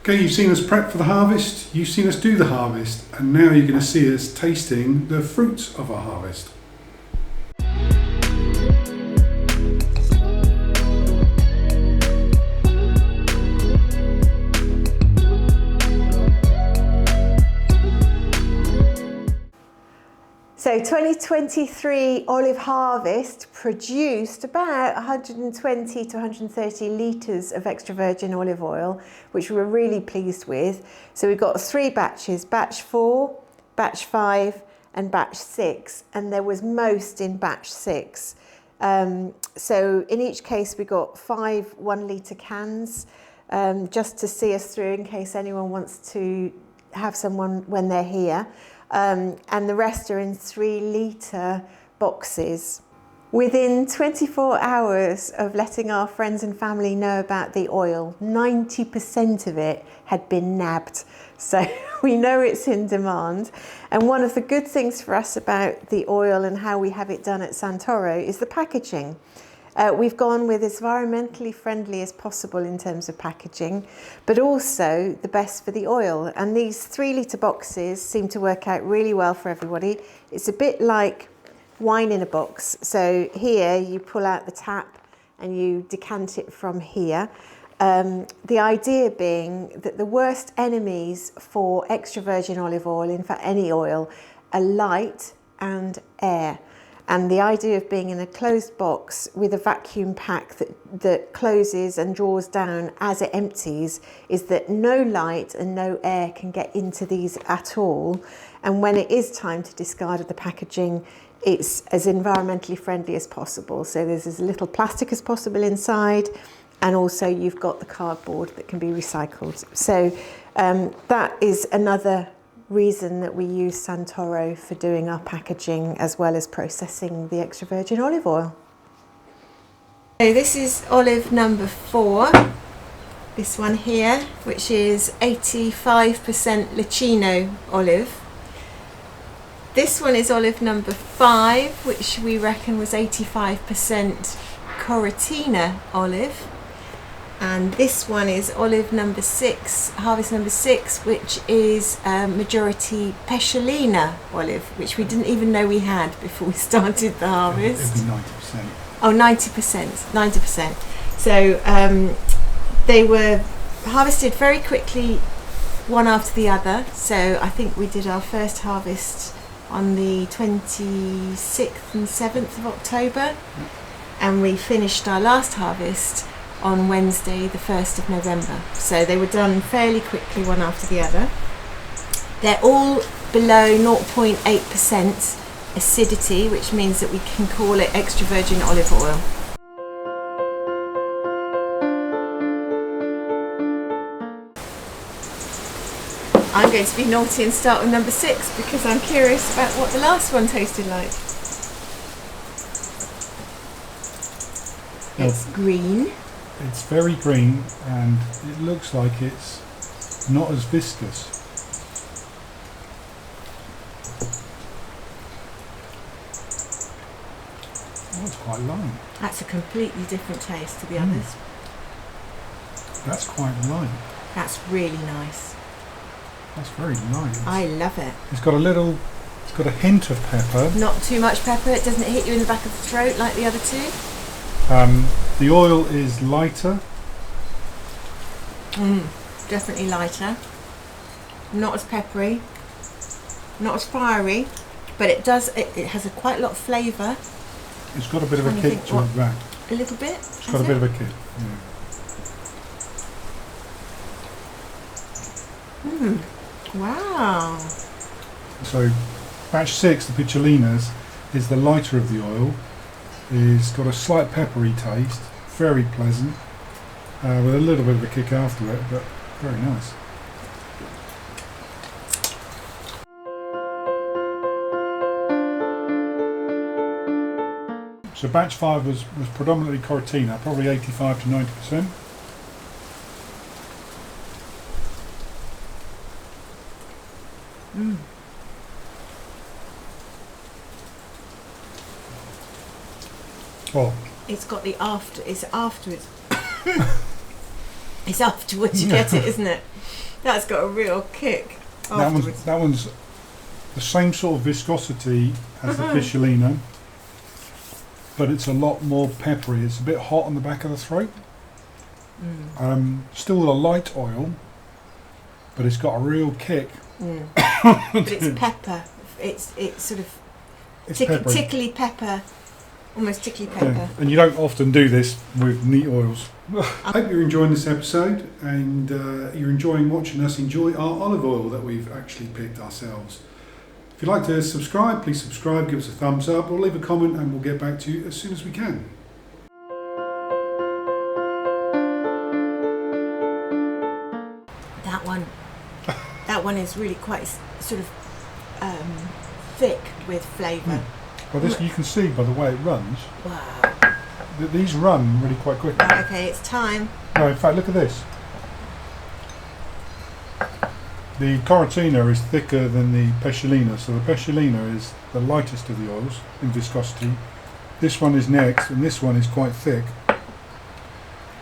Okay, you've seen us prep for the harvest, you've seen us do the harvest, and now you're going to see us tasting the fruits of our harvest. So 2023 olive harvest produced about 120 to 130 litres of extra virgin olive oil, which we were really pleased with. So we've got 3 batches, batch 4, batch 5 and batch 6, and there was most in batch 6. So in each case we got 5 1 litre cans, just to see us through in case anyone wants to have someone when they're here. And the rest are in 3 litre boxes. Within 24 hours of letting our friends and family know about the oil, 90% of it had been nabbed. So we know it's in demand. And one of the good things for us about the oil and how we have it done at Sant'oro is the packaging. We've gone with as environmentally friendly as possible in terms of packaging, but also the best for the oil. And these 3 litre boxes seem to work out really well for everybody. It's a bit like wine in a box. So here you pull out the tap and you decant it from here. The idea being that the worst enemies for extra virgin olive oil, in fact any oil, are light and air. And the idea of being in a closed box with a vacuum pack that closes and draws down as it empties is that no light and no air can get into these at all. And when it is time to discard of the packaging, it's as environmentally friendly as possible. So there's as little plastic as possible inside, and also you've got the cardboard that can be recycled. So that is another reason that we use Sant'oro for doing our packaging as well as processing the extra virgin olive oil. So this is olive number 4, this one here, which is 85% Leccino olive. This one is olive number 5, which we reckon was 85% Coratina olive. And this one is olive number 6, harvest number 6, which is majority Picholine olive, which we didn't even know we had before we started the harvest. It'd be 90%. Oh, 90%. So they were harvested very quickly, one after the other. So I think we did our first harvest on the 26th and 7th of October, and we finished our last harvest on Wednesday the 1st of November. So they were done fairly quickly, one after the other. They're all below 0.8% acidity, which means that we can call it extra virgin olive oil. I'm going to be naughty and start with number 6 because I'm curious about what the last one tasted like. It's green. It's very green and it looks like it's not as viscous. Oh, it's quite light. That's a completely different taste to the others. That's quite light. That's really nice. That's very light. I love it. It's got a hint of pepper. Not too much pepper. It doesn't hit you in the back of the throat like the other 2. The oil is lighter. Definitely lighter. Not as peppery. Not as fiery. But it has quite a lot of flavour. It's got a bit of a kick to it, that. A little bit? It's got a bit of a kick, yeah. Wow. So, batch 6, the Picholinas, is the lighter of the oil. It's got a slight peppery taste, very pleasant, with a little bit of a kick after it, but very nice. So batch 5 was predominantly Coratina, probably 85 to 90%. Oh. It's got the afterwards. It's afterwards you get it, isn't it? That's got a real kick. That one's the same sort of viscosity as the Picholine, but it's a lot more peppery. It's a bit hot on the back of the throat. Still a light oil, but it's got a real kick. But it's pepper. It's sort of tickly pepper, almost tickly pepper. Yeah. And you don't often do this with neat oils. I hope you're enjoying this episode and you're enjoying watching us enjoy our olive oil that we've actually picked ourselves. If you'd like to subscribe, please subscribe, give us a thumbs up or leave a comment and we'll get back to you as soon as we can. That one is really quite sort of thick with flavour. Well, this you can see by the way it runs. Wow. These run really quite quickly. Right, okay, it's time. No, in fact, look at this. The Coratina is thicker than the Picholine, so the Picholine is the lightest of the oils in viscosity. This one is next, and this one is quite thick.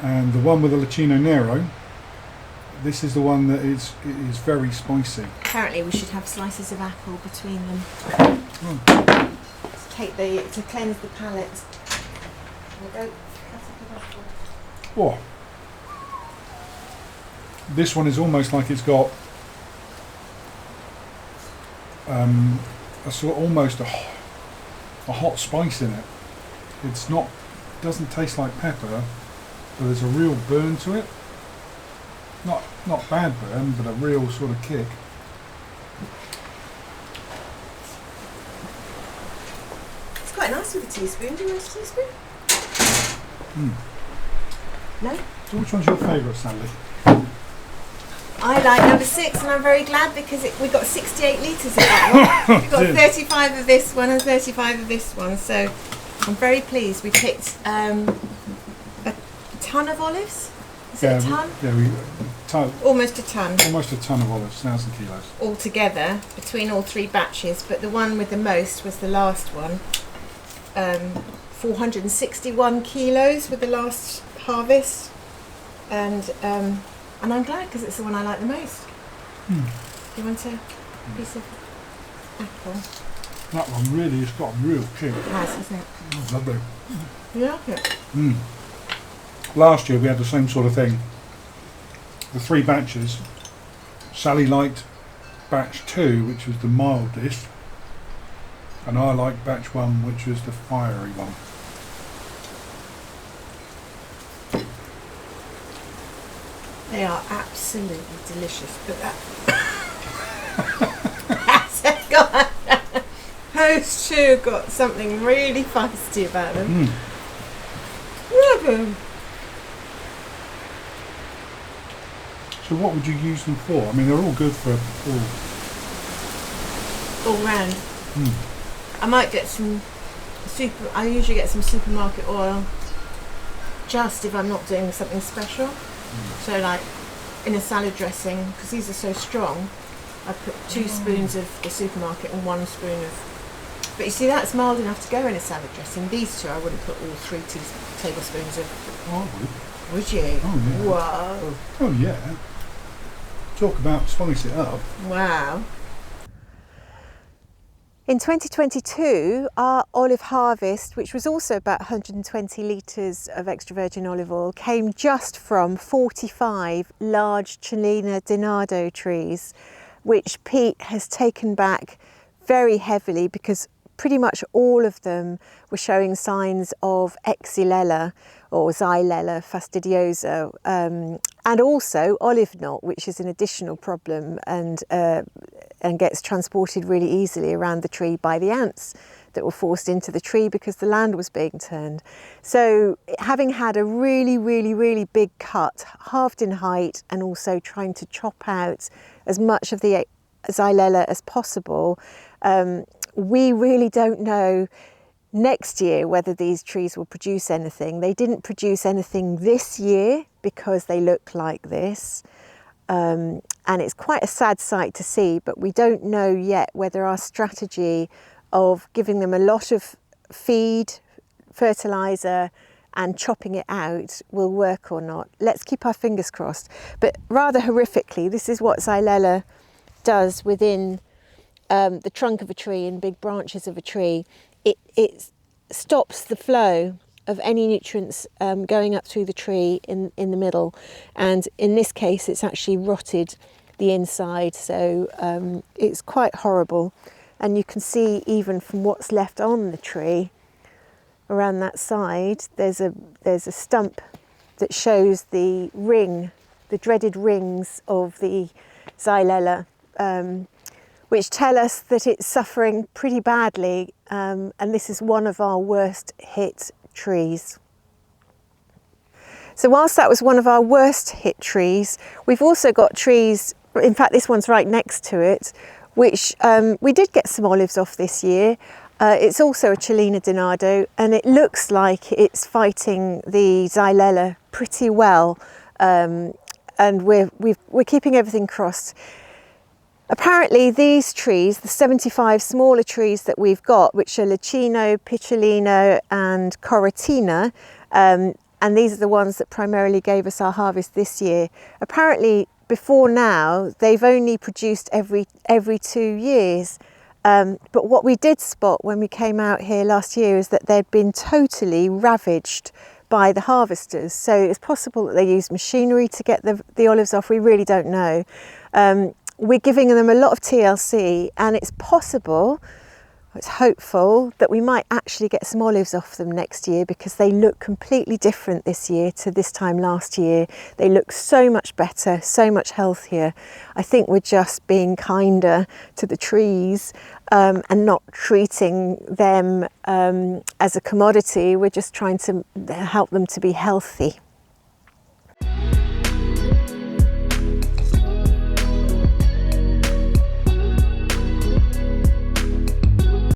And the one with the Leccino Nero, this is the one that is very spicy. Apparently, we should have slices of apple between them. To cleanse the palate. We'll go cut up an apple. Whoa. This one is almost like it's got almost a hot spice in it. It's not, doesn't taste like pepper, but there's a real burn to it. Not bad burn, but a real sort of kick. It's quite nice with a teaspoon. Do you want a teaspoon? No? So which one's your favourite, Sally? I like number 6 and I'm very glad because we got 68 litres of that one. We got 35 of this one and 35 of this one, so I'm very pleased. We picked a ton of olives. Is it a ton? Almost a ton. Almost a ton of olives, 1,000 kilos. All together, between all 3 batches, but the one with the most was the last one. 461 kilos with the last harvest. And I'm glad because it's the one I like the most. Do you want a piece of apple? That one really has got a real kick. It has, hasn't it? Oh, lovely. You like it? Last year we had the same sort of thing. The 3 batches. Sally liked batch 2, which was the mildest, and I liked batch 1, which was the fiery one. They are absolutely delicious, but those 2 got something really feisty about them. Love them. So what would you use them for? I mean, they're all good for all round. I might get some I usually get some supermarket oil just if I'm not doing something special. So like in a salad dressing, because these are so strong, I put 2 spoons of the supermarket and 1 spoon of... But you see, that's mild enough to go in a salad dressing. These 2 I wouldn't put all 3 tablespoons of... Oh, I would. Would you? Oh, yeah. Wow. Oh, yeah. Talk about spice it up. Wow. In 2022, our olive harvest, which was also about 120 litres of extra virgin olive oil, came just from 45 large Cellina Dinardo trees, which Pete has taken back very heavily because pretty much all of them were showing signs of Xylella or Xylella fastidiosa, and also olive knot, which is an additional problem and gets transported really easily around the tree by the ants that were forced into the tree because the land was being turned. So having had a really, really, really big cut, halved in height, and also trying to chop out as much of the Xylella as possible, we really don't know next year whether these trees will produce anything. They didn't produce anything this year because they look like this. And it's quite a sad sight to see, but we don't know yet whether our strategy of giving them a lot of feed, fertiliser and chopping it out will work or not. Let's keep our fingers crossed. But rather horrifically, this is what Xylella does within the trunk of a tree and big branches of a tree. It stops the flow of any nutrients going up through the tree in the middle, and in this case it's actually rotted the inside, so it's quite horrible. And you can see even from what's left on the tree around that side, there's a stump that shows the ring, the dreaded rings of the Xylella, which tell us that it's suffering pretty badly, and this is one of our worst hit trees. So whilst that was one of our worst hit trees, we've also got trees, in fact this one's right next to it, which we did get some olives off this year. It's also a Cellina Donado, and it looks like it's fighting the Xylella pretty well, and we're keeping everything crossed. Apparently these trees, the 75 smaller trees that we've got, which are Leccino, Picholine and Coratina, and these are the ones that primarily gave us our harvest this year, apparently before now they've only produced every 2 years. But what we did spot when we came out here last year is that they'd been totally ravaged by the harvesters. So it's possible that they used machinery to get the olives off. We really don't know. We're giving them a lot of TLC, and it's possible, it's hopeful, that we might actually get some olives off them next year, because they look completely different this year to this time last year. They look so much better, so much healthier. I think we're just being kinder to the trees and not treating them as a commodity. We're just trying to help them to be healthy.